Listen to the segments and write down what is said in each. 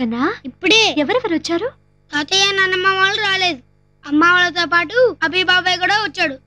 కన్నా ఇప్పుడే. ఎవరెవరు వచ్చారు? తాతయ్య నాన్నమ్మ వాళ్ళు రాలేదు. అమ్మ వాళ్ళతో పాటు అభి బాబాయ్ కూడా వచ్చాడు.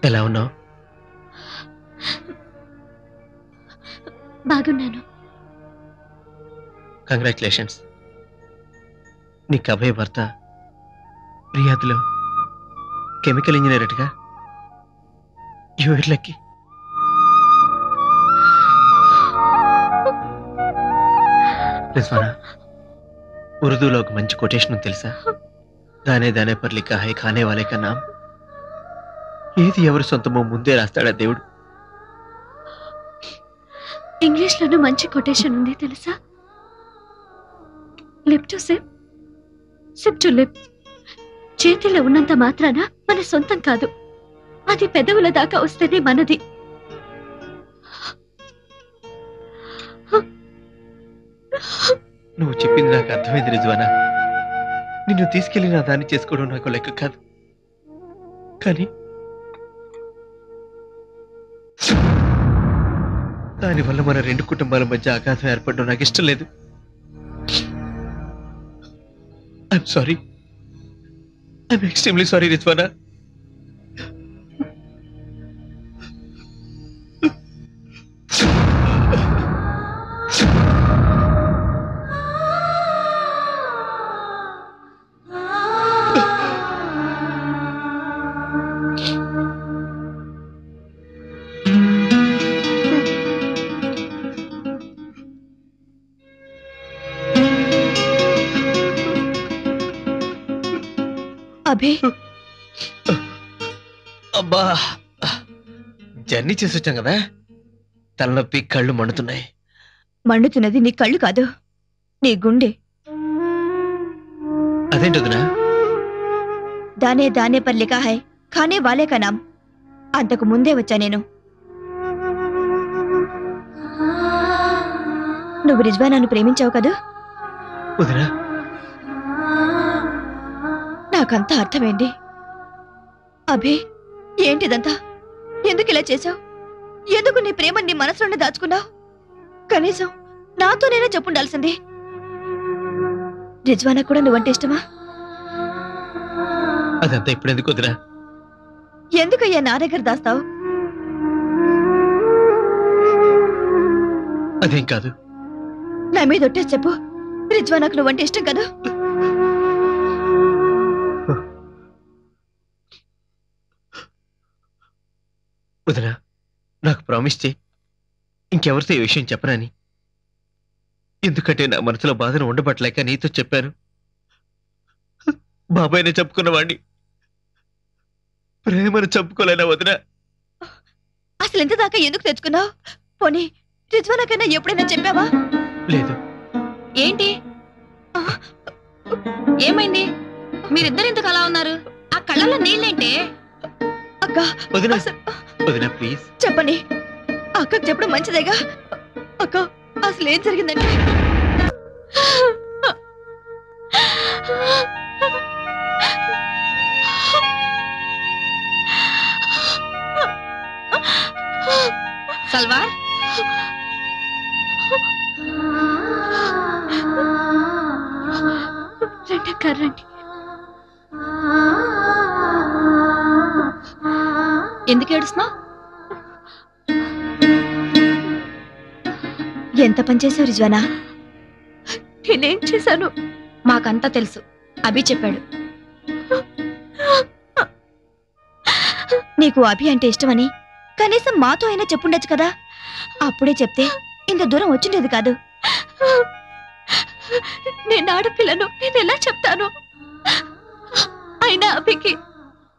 ఎలా ఉన్నావు? బాగున్నాను. కంగ్రాచులేషన్స్. నీ కబే భర్త రియాద్లో కెమికల్ ఇంజనీర్గా. యూర్లకి రిజ్వానా, ఉర్దూలో ఒక మంచి కొటేషన్ తెలుసా? దానే దానే పర్ లిఖా హై ఖానే వాలే కా నామ్. ఏది ఎవరి సొంతమో ముందే రాస్తాడా దేవుడు. ఇంగ్లీష్ లోనూ మంచి కొటేషన్ ఉంది తెలుసా? Lip to SIP, SIP to lip. చేతిలో ఉన్నంత మాత్రాన మన సొంతం కాదు, అది పెదవుల దాకా వస్తేనే మనది. నువ్వు చెప్పింది నాకు అర్థమైంది రిజ్వానా. నిన్ను తీసుకెళ్లి నా దాన్ని చేసుకోవడం నాకు లెక్క కాదు. కానీ దానివల్ల మన రెండు కుటుంబాల మధ్య ఆఘాతం ఏర్పడడం నాకు ఇష్టం లేదు. I'm sorry. I'm extremely sorry Rizwana. అభి, అబ్బా, జర్నీ చేసి వచ్చాం కదా, తలనొప్పి, కళ్ళు మండుతున్నాయి. మండుతున్నది నీ కళ్ళు కాదు, నీ గుండె. అదేంటి వదినా? దానే దానే పర్ లిఖా హై ఖానే వాలే కా నామ్. అంతకు ముందే వచ్చా నేను. నువ్వు రిజ్వానాను ప్రేమించావు కదూ? వదినా, నాకంతా అర్థమైంది. అభి, ఏంటిదంతా? ఎందుకు ఇలా చేశావు? ఎందుకు నీ ప్రేమని నీ మనసులోనే దాచుకున్నావు? కనీసం నాతోనైనా చెప్పుండాల్సింది. రిజ్వానా కూడా నువ్వంటే ఇష్టమా? అదంతా ఇప్పుడెందుకు వదినా? ఎందుకయ్యా నా దగ్గర దాస్తావు? అదేం కాదు. నా మీద ఒట్టేసి చెప్పు, రిజ్వానాకు నువ్వంటే ఇష్టం కదా? వదినా, నాకు ప్రామిస్ చేయి, ఇంకెవరితో ఈ విషయం చెప్పనని. ఎందుకంటే నా మనసులో బాధను ఉండబట్టలేక నీతో చెప్పాను. బాబాయ్ని చెప్పుకున్నవాడిని ప్రేమను చెప్పుకోలేనా వదినా? అసలు ఎంత దాకా ఎందుకు తెచ్చుకున్నావు? పోనీ రిజ్వానాకైనా ఎప్పుడైనా చెప్పావా? లేదు. ఏంటి ఏమైంది? మీరిద్దరు ఎందుకు అలా ఉన్నారు? ఆ కళ్ళలో నీళ్ళేంటే? అక్క, వదినా, వదినా ప్లీజ్ చెప్పని. అక్కకు చెప్పడం మంచిదేగా. అక్క, అసలు ఏం జరిగిందంటే, సల్వార్, రండి అక్క, రండి. ఎందుకు ఏడుస్తున్నావు? ఎంత పని చేసావు రిజ్వానా? నేనేం చేశాను? మాకంతా తెలుసు, అభి చెప్పాడు. నీకు అభి అంటే ఇష్టమని కనీసం మాతో అయినా చెప్పుండొచ్చు కదా. అప్పుడే చెప్తే ఇంత దూరం వచ్చిండేది కాదు. నేను ఆడపిల్లను, నేను ఎలా చెప్తాను? అయినా అభికి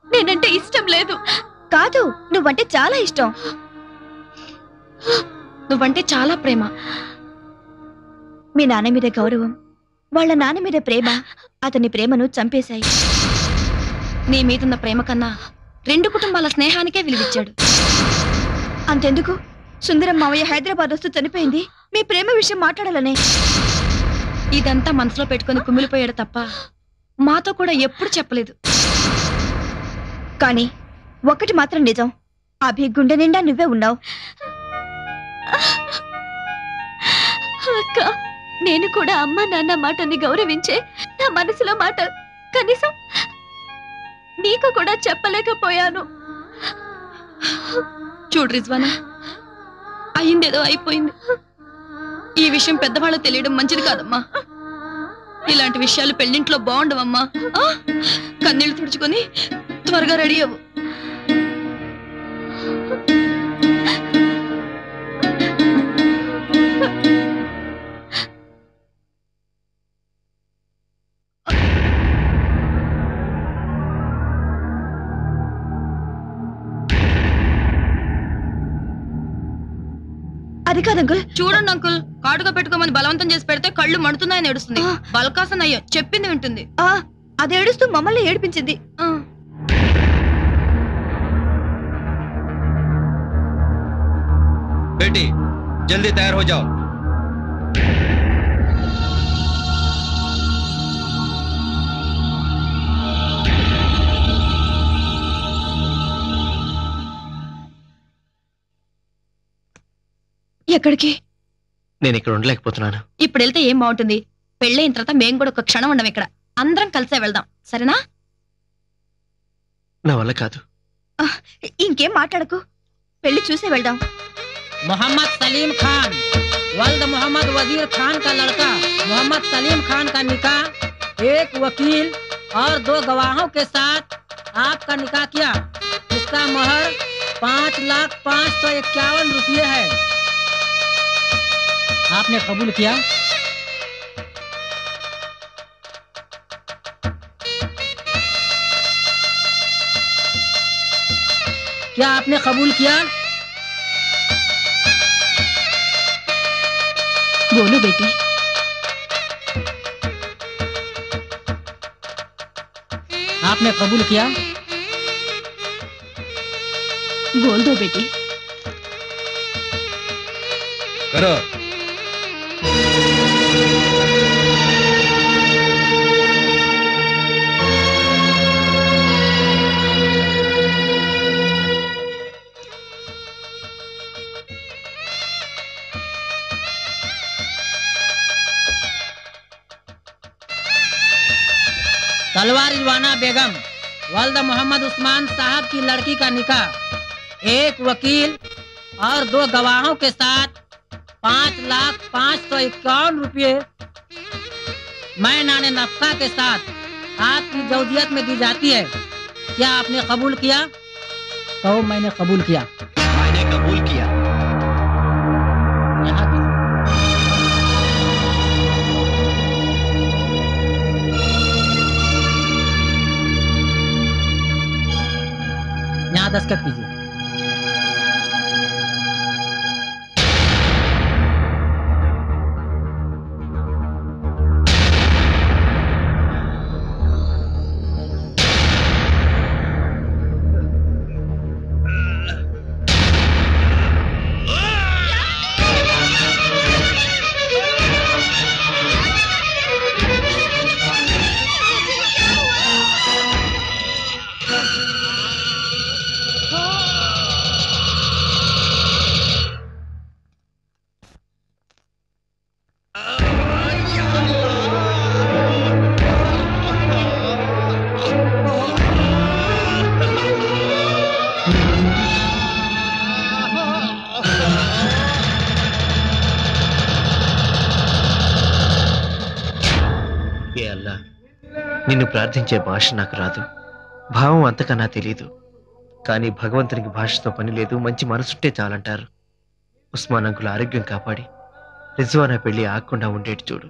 నేనంటే ఇష్టం లేదు. కాదు, నువ్వంటే చాలా ఇష్టం. నువ్వంటే చాలా ప్రేమ. మీ నాన్న మీద గౌరవం, వాళ్ళ నాన్న మీద ప్రేమ అతని ప్రేమను చంపేశాయి. నీ మీదున్న ప్రేమ కన్నా రెండు కుటుంబాల స్నేహానికే విలువిచ్చాడు. అంతెందుకు, సుందరం మావయ్య హైదరాబాద్ వస్తూ చనిపోయింది మీ ప్రేమ విషయం మాట్లాడాలనే. ఇదంతా మనసులో పెట్టుకుని కుమిలిపోయాడు తప్ప మాతో కూడా ఎప్పుడు చెప్పలేదు. కానీ ఒకటి మాత్రం నిజం, అభి గుండె నిండా నువ్వే ఉన్నావు. అక్క, నేను కూడా అమ్మ నాన్న మాటని గౌరవించే నా మనసులో మాట కనీసం నీకు కూడా చెప్పలేకపోయాను. చూడు రిజ్వానా, అయిందేదో అయిపోయింది. ఈ విషయం పెద్దవాళ్ళకి తెలియడం మంచిది కాదమ్మా. ఇలాంటి విషయాలు పెళ్లింట్లో బాగుండవమ్మా. కన్నీళ్లు తుడుచుకొని త్వరగా రెడీ అవ్వు. అది కాదు అంకుల్. చూడండి అంకుల్, కాటుగా పెట్టుకోమని బలవంతం చేసి పెడితే కళ్ళు మండుతున్నాయని ఏడుస్తుంది. బలకాసన్ అయ్యో చెప్పింది వింటుంది. అది ఏడుస్తూ మమ్మల్ని ఏడిపించింది. बेटी जल्दी तैयार हो जाओ। ఎక్కడికి? నేను ఇక్కడ ఉండలేకపోతున్నాను. ఇప్పుడు వెళ్తే ఏం బాగుంటుంది? పెళ్ళైన తర్వాత మేము కూడా ఒక క్షణం ఉండం ఇక్కడ. అందరం కలిసే వెళ్దాం, సరేనా? నా వల్ల కాదు. ఇంకేం మాట్లాడకు, పెళ్లి చూసే వెళ్దాం. मोहम्मद सलीम खान वल्द मोहम्मद वजीर खान का लड़का मोहम्मद सलीम खान का निकाह एक वकील और 2 गवाहों के साथ आपका निकाह किया। इसका मोहर 5,05,51 रुपये है। आपने कबूल किया? क्या आपने कबूल किया? बोलो बेटी। आपने कबूल किया? बोल दो बेटी। करो। तलवार रिजवाना बेगम वल्द मोहम्मद उस्मान साहब की लड़की का निकाह एक वकील और 2 गवाहों के साथ 5,05,51 रुपये मैं नाने नफका के साथ आपकी जौजियत में दी जाती है। क्या आपने कबूल किया? कहो मैंने कबूल किया। मैंने कबूल किया। यहाँ की यहाँ दस्तखत कीजिए। నిన్ను ప్రార్థించే భాష నాకు రాదు, భావం అంతకన్నా తెలియదు. కానీ భగవంతునికి భాషతో పని లేదు, మంచి మనసుంటే చాలంటారు. ఉస్మాన్ అంకుల్ ఆరోగ్యం కాపాడి రిజ్వానా పెళ్లి ఆగకుండా ఉండేటి చూడు.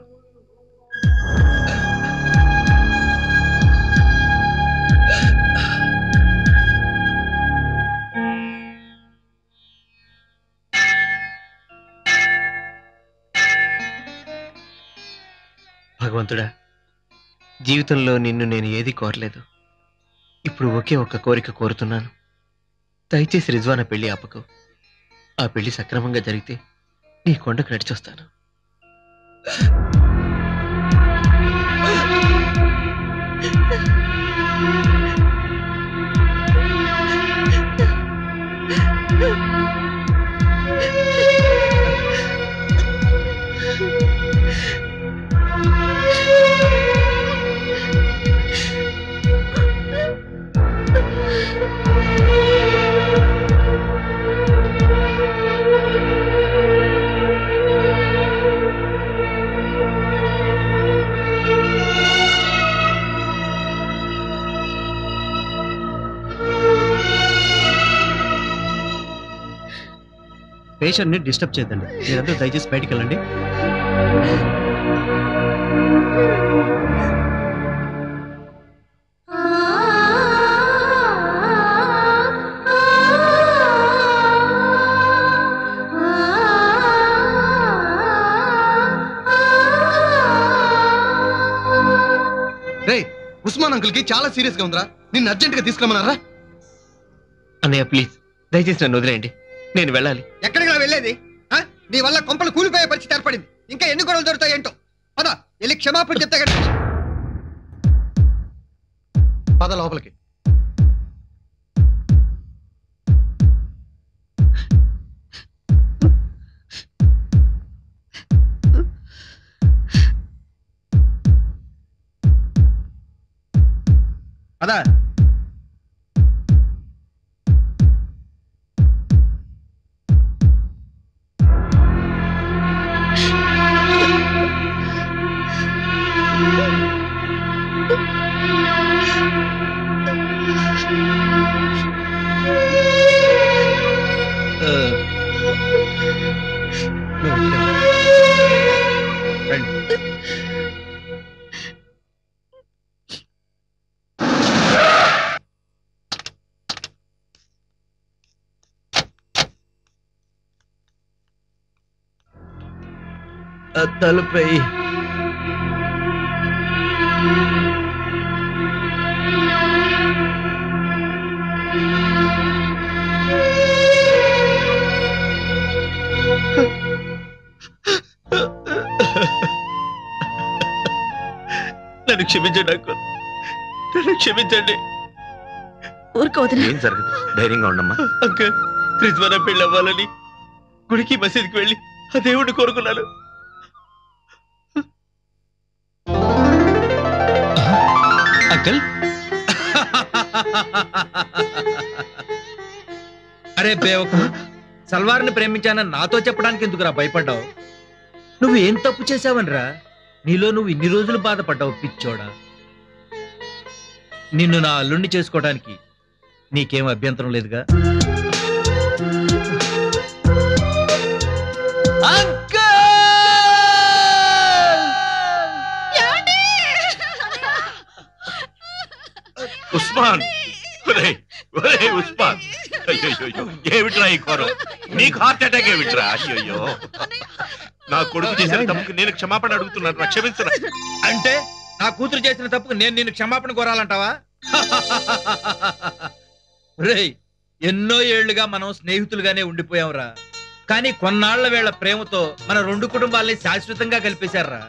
భగవంతుడా, జీవితంలో నిన్ను నేను ఏది కోరలేదు. ఇప్పుడు ఒకే ఒక్క కోరిక కోరుతున్నాను. దయచేసి రిజ్వానా పెళ్లి ఆపకు. ఆ పెళ్లి సక్రమంగా జరిగితే నీ కొండకు నడిచొస్తాను. పేషెంట్ ని డిస్టర్బ్ చేయదండి. మీరందరూ దయచేసి బయటికి వెళ్ళండి. ఉస్మాన్ అంకుల్ కి చాలా సీరియస్ గా ఉందిరా. నిన్ను అర్జెంట్ గా తీసుకురమ్మన్నారా? అన్నయ్య ప్లీజ్ దయచేసి నన్ను వదిలేయండి, నేను వెళ్ళాలి. ఎక్కడికి వెళ్ళేది? నీ వల్ల కొంపలు కూలిపోయే పరిస్థితి ఏర్పడింది. ఇంకా ఎన్ని గొడవలు దొరుకుతాయి ఏంటో. పద వెళ్ళి క్షమాపణ చెప్తా కదా. పద లోపలికి. పద. తలుపై నన్ను క్షమించండి అంకుల్, నన్ను క్షమించండి. ఊరుకోవద్దు. ఏం జరగదు, ధైర్యంగా ఉండమ్మా. అంకుల్ రిజ్వానా పెళ్ళి అవ్వాలని గుడికి మసీదుకి వెళ్ళి ఆ దేవుడిని కోరుకున్నాను. అంకుల్ అరే బేవకు, సల్వార్ని ప్రేమించానని నాతో చెప్పడానికి ఎందుకురా భయపడ్డావు? నువ్వు ఏం తప్పు చేశావనరా నీలో నువ్వు ఇన్ని రోజులు బాధపడ్డావు పిచ్చోడా. నిన్ను నా అల్లుణ్ణి చేసుకోవడానికి నీకేం అభ్యంతరం లేదుగా? ఉస్మాన్, ఉస్మాన్, అయ్యో ఏమిట్రా ఈ ఘోరం? నీకు హార్ట్ అటాక్ ఏమిట్రా? అయ్యో నా కొడుకు చేసిన తప్పుకు నేను క్షమాపణ అడుగుతున్నాను, క్షమించరా. అంటే నా కూతురు చేసిన తప్పుకు నేను నిన్ను క్షమాపణ కోరాలంటావా? రేయ్, ఎన్నో ఏళ్లుగా మనం స్నేహితులుగానే ఉండిపోయాంరా. కానీ కొన్నాళ్ల వేళ ప్రేమతో మన రెండు కుటుంబాలని శాశ్వతంగా కలిపేశారా.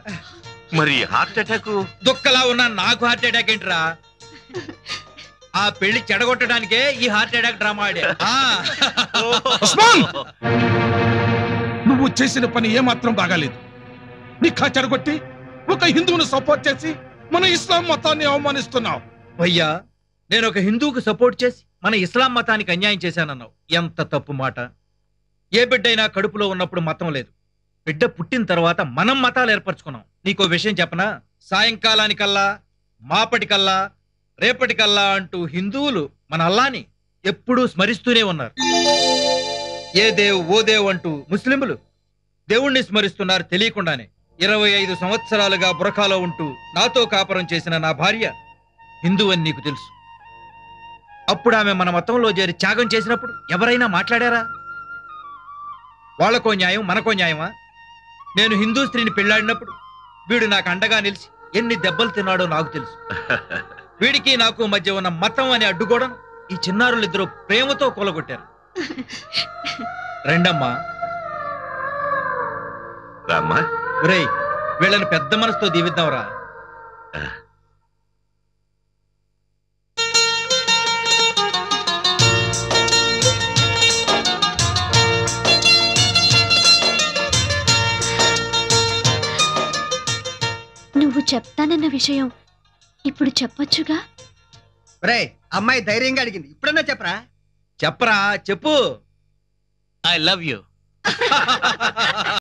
మరి హార్ట్ అటాక్ దుక్కలా ఉన్నా నాకు హార్ట్ అటాక్ ఏంట్రా? ఆ పెళ్లి చెడగొట్టడానికే ఈ హార్ట్ అటాక్ డ్రామా ఆడా. నువ్వు చేసిన పని ఏమాత్రం బాగాలేదు. నిఖా చెడగొట్టి ఒక హిందువును సపోర్ట్ చేసి మన ఇస్లాం మతాన్ని అవమానిస్తున్నావు. భయ్యా, నేను ఒక హిందువుకు సపోర్ట్ చేసి మన ఇస్లాం మతానికి అన్యాయం చేశానన్నావు. ఎంత తప్పు మాట. ఏ బిడ్డైనా కడుపులో ఉన్నప్పుడు మతం లేదు. బిడ్డ పుట్టిన తర్వాత మనం మతాలు ఏర్పరచుకున్నాం. నీకో విషయం చెప్పనా? సాయంకాలానికల్లా, మాపటికల్లా, రేపటికల్లా అంటూ హిందువులు మన అల్లాని ఎప్పుడూ స్మరిస్తూనే ఉన్నారు. ఏ దేవ్ ఓ దేవ్ అంటూ ముస్లింలు దేవుణ్ణి స్మరిస్తున్నారు తెలియకుండానే. 25 సంవత్సరాలుగా బురఖాలో ఉంటూ నాతో కాపురం చేసిన నా భార్య హిందూ అని నీకు తెలుసు. అప్పుడు ఆమె మన మతంలో చేరి త్యాగం చేసినప్పుడు ఎవరైనా మాట్లాడారా? వాళ్ళకో న్యాయం, మనకో న్యాయమా? నేను హిందూ స్త్రీని పెళ్లాడినప్పుడు వీడు నాకు అండగా నిలిచి ఎన్ని దెబ్బలు తిన్నాడో నాకు తెలుసు. వీడికి నాకు మధ్య ఉన్న మతం అనే అడ్డుగోడను ఈ చిన్నారులిద్దరూ ప్రేమతో కూలగొట్టారు. రెండమ్మా. రామ్మా. ఒరేయ్, వీళ్ళని పెద్ద మనసుతో దీవిద్దాంరా. నువ్వు చెప్తానన్న విషయం ఇప్పుడు చెప్పొచ్చుగా? రే, అమ్మాయి ధైర్యంగా అడిగింది, ఇప్పుడన్నా చెప్పరా? చెప్పరా, చెప్పు. I love you.